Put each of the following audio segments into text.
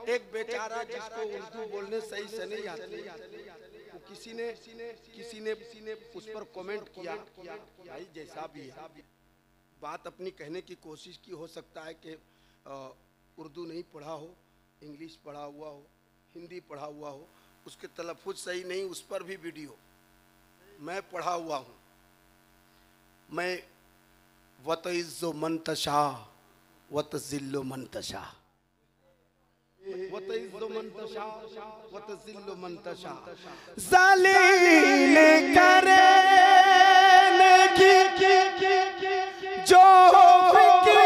एक बेचारा जिसको उर्दू बोलने सही से नहीं आती, तो किसी ने उस पर कमेंट किया, भाई जैसा भी है बात अपनी कहने की कोशिश की। हो सकता है कि उर्दू नहीं पढ़ा हो, इंग्लिश पढ़ा हुआ हो, हिंदी पढ़ा हुआ हो, उसके तलफ़ुज़ सही नहीं, उस पर भी वीडियो। मैं पढ़ा हुआ हूँ। मैं वतइज़्ज़ु मन तशा वतज़िल्लु मन तशा, वतइज़्ज़ु मन तशा वतज़िल्लु मन तशा। ज़लील करने की जो फ़िक्र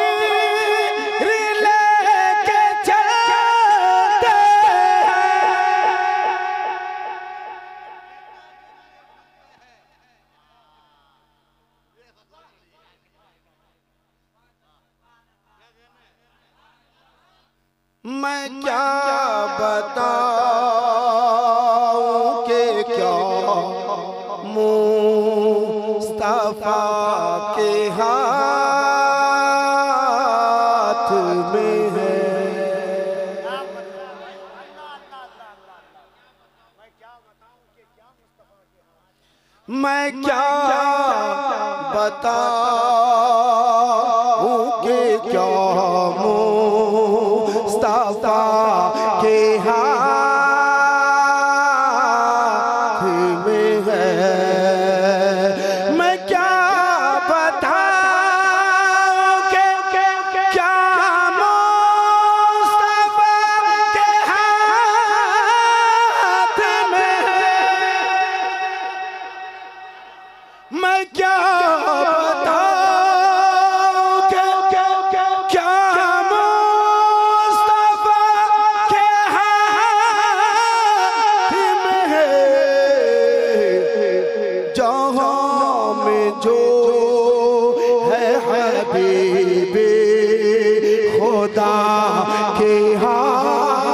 लेके चलते मैं क्या बताऊं कि क्या मुस्तफा के हाथ में है। मैं क्या बताऊं कि क्या मुस्तफा के हाथ में है। मैं क्या बताऊं कि क्या मुस्तफा के हाथ में है। मैं क्या बताऊं कि क्या मुस्तफा के हाथ में है। जहां में जो है हबीबे खुदा के हाथ,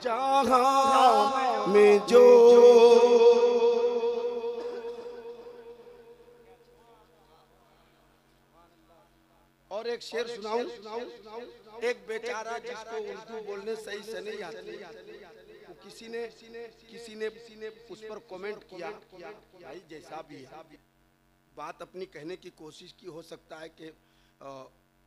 जहां में जो। और एक शेर सुनाऊं। एक बेचारा जिसको उर्दू बोलने सही से नहीं आती, तो किसी ने उस पर कमेंट किया, भाई जैसा भी है बात अपनी कहने की कोशिश की। हो सकता है कि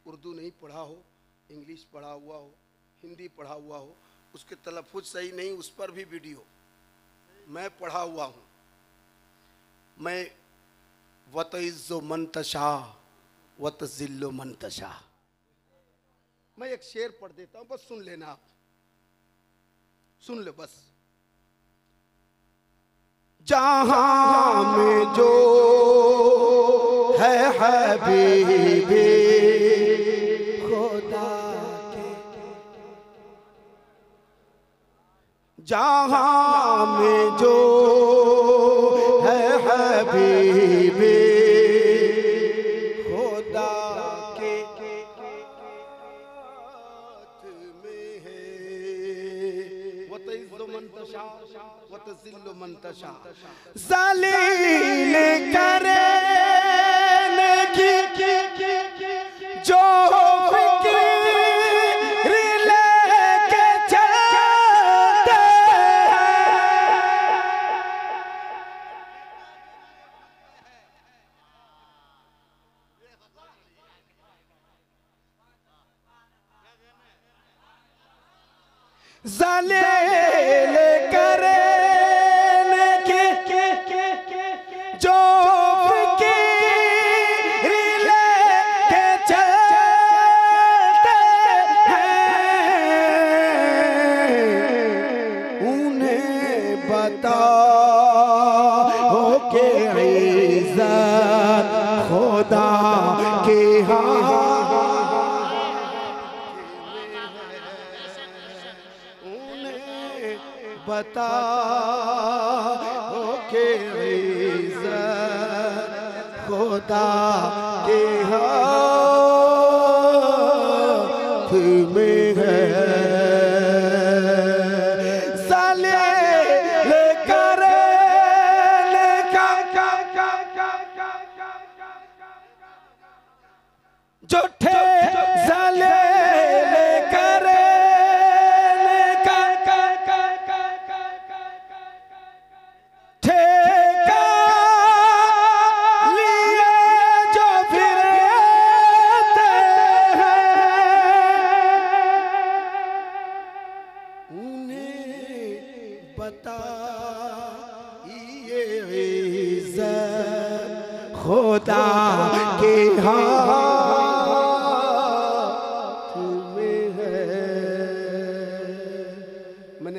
उर्दू नहीं पढ़ा हो, इंग्लिश पढ़ा हुआ हो, हिंदी पढ़ा हुआ हो, उसके तलफ़ुज़ सही नहीं, उस पर भी वीडियो। मैं पढ़ा हुआ हूँ। मैं वतइज़्ज़ु मन तशा वतज़िल्लु मन तशा। मैं एक शेर पढ़ देता हूँ, बस सुन लेना आप, सुन लो बस। जहां में जो है हबीबे खुदा के, जहां में जो है हबीबे खुदा के हाथ में है। वतइज़्ज़ु मन तशा वतज़िल्लु मन तशा। ज़लील करने की जो फ़िक्र लेके चलते ज़लील करने की जो फ़िक्र लेके चलते हैं, उन्हें बताओ कि इज़्ज़त खुदा के हाथ, बताओ कि इज़्ज़त खुदा के हाथ में है। ज़लील करने का झूठे ज़लील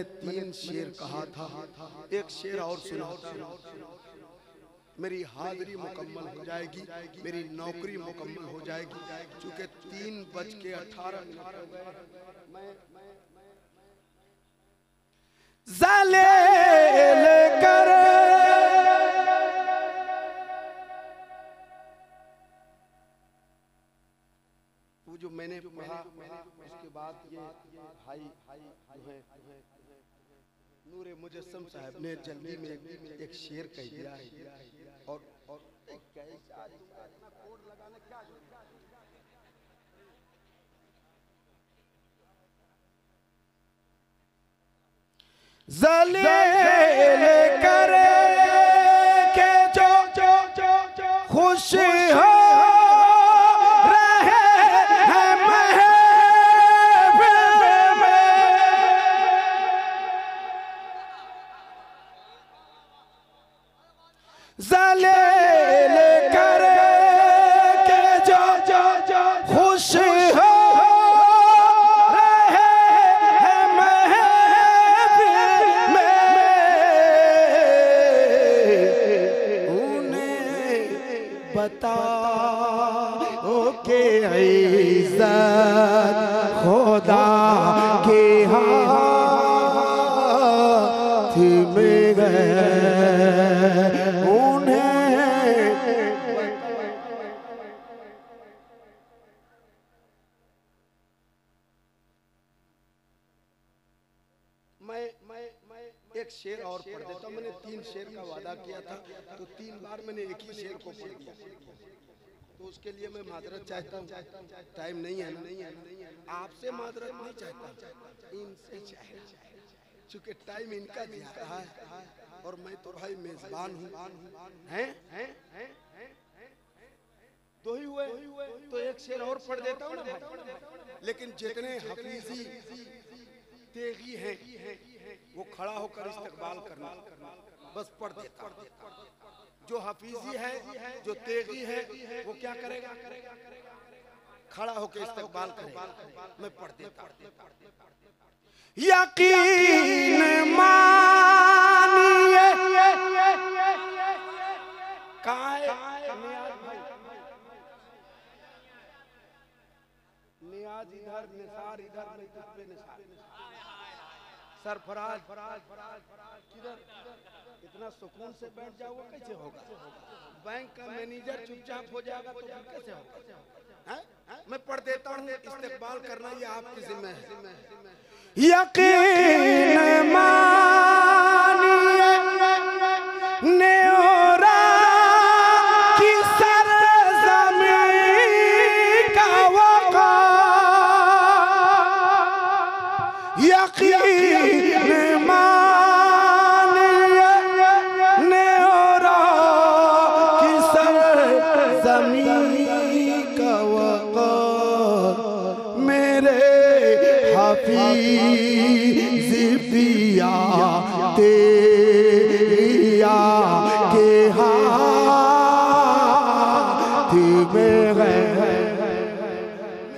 मैंने 3 शेर कहा था, एक शेर और सुनाता हूं। मेरी हाजिरी मुकम्मल हो जाएगी, मेरी नौकरी मुकम्मल हो जाएगी, चूंकि 3:18 मैं ज़ाले लेकर वो जो मैंने पढ़ा, उसके बाद ये भाई जो है नूरे मुजस्सम साहब ने जल्दी में एक शेर कह दिया है। और कैसा कोड लगाने क्या ज़लील करे के जो खुश हो रहे हैं महफिल में, ज़लील करे के जो खुश हो बताओ के इज़्ज़त खुदा के हाथ में है उन्हें। मैं एक शेर और पढ़ देता हूँ। मैंने 3 शेर का वादा किया था, तो 3 बार मैंने एक ही शेर को पढ़ दिया, तो उसके लिए मैं माजरत चाहता हूँ। टाइम नहीं है ना, आपसे माजरत नहीं चाहता, इनसे चाहता, चूंकि टाइम इनका दिया रहा है और मैं तो भाई मेजबान हूँ। हैं 2 ही हुए तो एक शेर और पढ़ देता हूँ ना भाई। लेकिन जितने हफीजी तेगी हैं वो खड़ा होकर इस्तकबाल करना, बस पढ़ देता। जो हफीजी है, जो तेगी है, वो क्या करेगा? खड़ा होकर इस्तकबाल करेगा। मैं पढ़ देता। यकीन मानिए कहाँ है नियाज? इधर निसार, इधर निसार, सरफराज किधर? इतना सुकून से बैठ जाओगे कैसे होगा? बैंक का मैनेजर चुपचाप हो जाएगा तो फिर कैसे होगा? मैं पढ़ देता हूँ, इस्तेकबाल करना ये आपकी जिम्मे है। यकीन मानिए न्योरा की सरज़मीं का वक़ार, यकीन मानिए न्योरा की सरज़मीं का वक़ार, मेरे हफीज़ पिया तेरिया के हाथ में है,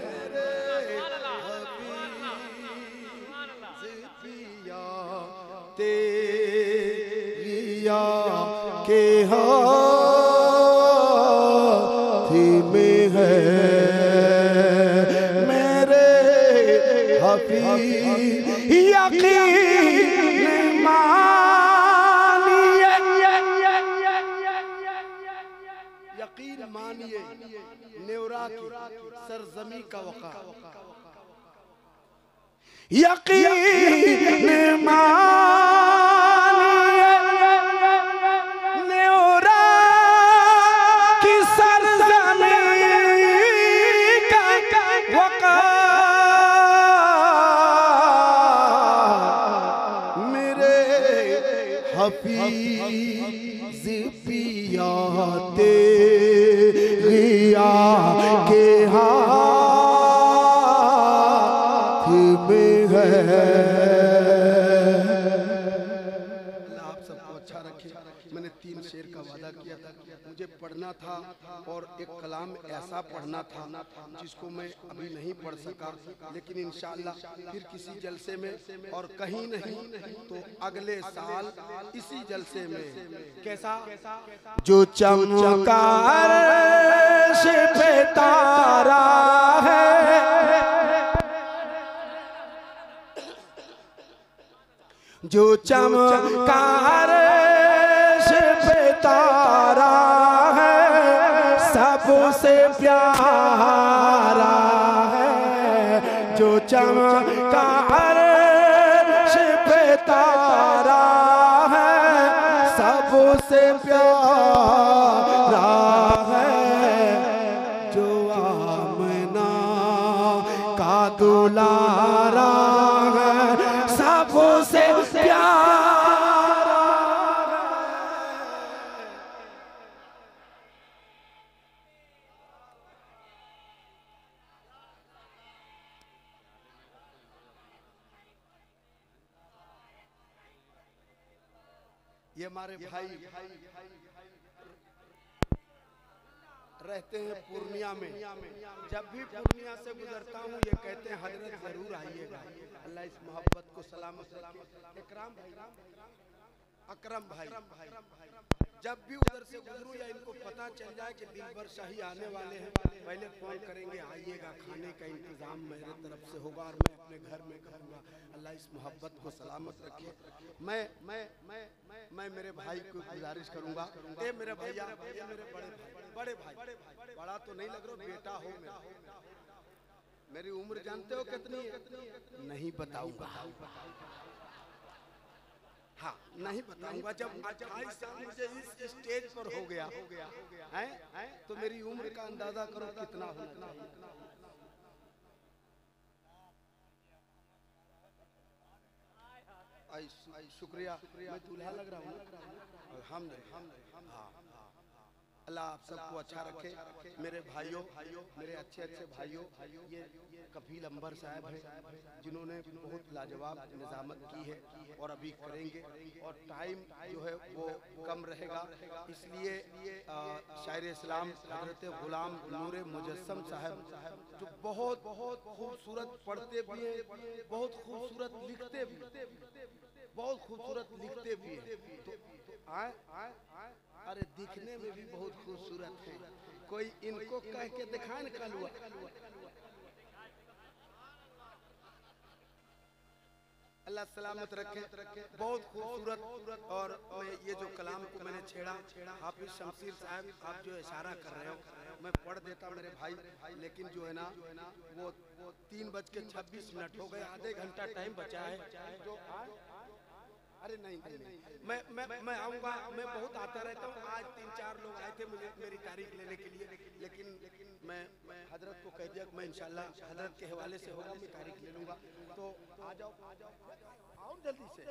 मेरे हफीज़ पिया तेरिया के हाथ में है, यकीन मानिए, यकीन मानिए न्योरा की सरजमी का वक़ार, यकीन मानिए न्योरा की सरजमी का वक़ार, हफीज़ पिया तेरिया के हाथ में है। अल्लाह आप सबको अच्छा रखे। मैंने 3 शेर का वादा किया था, मुझे पढ़ना था और एक कलाम ऐसा पढ़ना था जिसको मैं अभी नहीं पढ़ सका, लेकिन इंशाअल्लाह फिर किसी जलसे में और कहीं नहीं तो अगले साल इसी जलसे में। कैसा? जो चमका अर्श पे तारा है, जो चमका अर्श पे तारा है, सबसे प्यारा है। जो चमका अर्श पे तारा है, सबसे प्यारा है। जो आमना का दुलारा है, सबसे प्यारा। ये हमारे भाई रहते हैं पूर्णिया में। जब भी पूर्णिया से गुजरता हूँ ये कहते हैं हजरत जरूर आइएगा। अल्लाह इस मोहब्बत को सलामत रखे। अकरम भाई जब भी उधर से गुजरूं या इनको पता चल जाए कि दिलबर शाही आने वाले हैं, पहले फोन करेंगे आइएगा, खाने का इंतजाम मेरे तरफ से होगा और मैं अपने घर में करूँगा। अल्लाह इस मोहब्बत को सलामत रखे। मैं मेरे भाई को गुजारिश करूँगा, ए मेरे भैया, ये मेरे बड़े भाई, बड़ा तो नहीं लग रहा, बेटा हो मेरा। मेरी उम्र जानते हो कितनी है? नहीं बताऊंगा। हाँ, नहीं बताऊंगा। जब 28 साल मुझे इस स्टेज पर हो गया है तो मेरी उम्र का अंदाजा करो कितना होना चाहिए। शुक्रिया, मैं दूल्हा लग रहा हूँ। हाँ, अल्लाह आप सबको अच्छा रखे। मेरे भाइयों, मेरे अच्छे भाइयों, ये कफील अंबर साहब हैं जिन्होंने बहुत लाजवाब निजामत की है और अभी करेंगे, और टाइम जो है वो कम रहेगा, इसलिए शायर इस्लाम हजरत गुलाम नूर मुजस्सम साहब जो बहुत खूबसूरत पढ़ते भी हैं, बहुत खूबसूरत लिखते भी, बहुत खूबसूरत लिखते भी हैं। तो अरे दिखने में भी बहुत खूबसूरत है। कोई इनको कह के दिखाए न कलुआ। अल्लाह सलामत रखे। बहुत खूबसूरत। और ये जो कलाम को मैंने छेड़ा, हाफिज शमशीर साहब आप जो इशारा कर रहे हो, मैं पढ़ देता मेरे भाई, लेकिन जो है ना वो 3:26 हो गए, आधे घंटा टाइम बचा है। जो अरे नहीं, मैं आऊँगा, मैं बहुत आता रहता हूँ। आज 3-4 लोग आए थे मुझे मेरी तारीख लेने के लिए, लेकिन मैं हजरत को कह दिया कि मैं इंशाल्लाह हजरत के हवाले से होगा, मैं तारीख ले लूँगा। तो आ जाओ, आओ जल्दी से।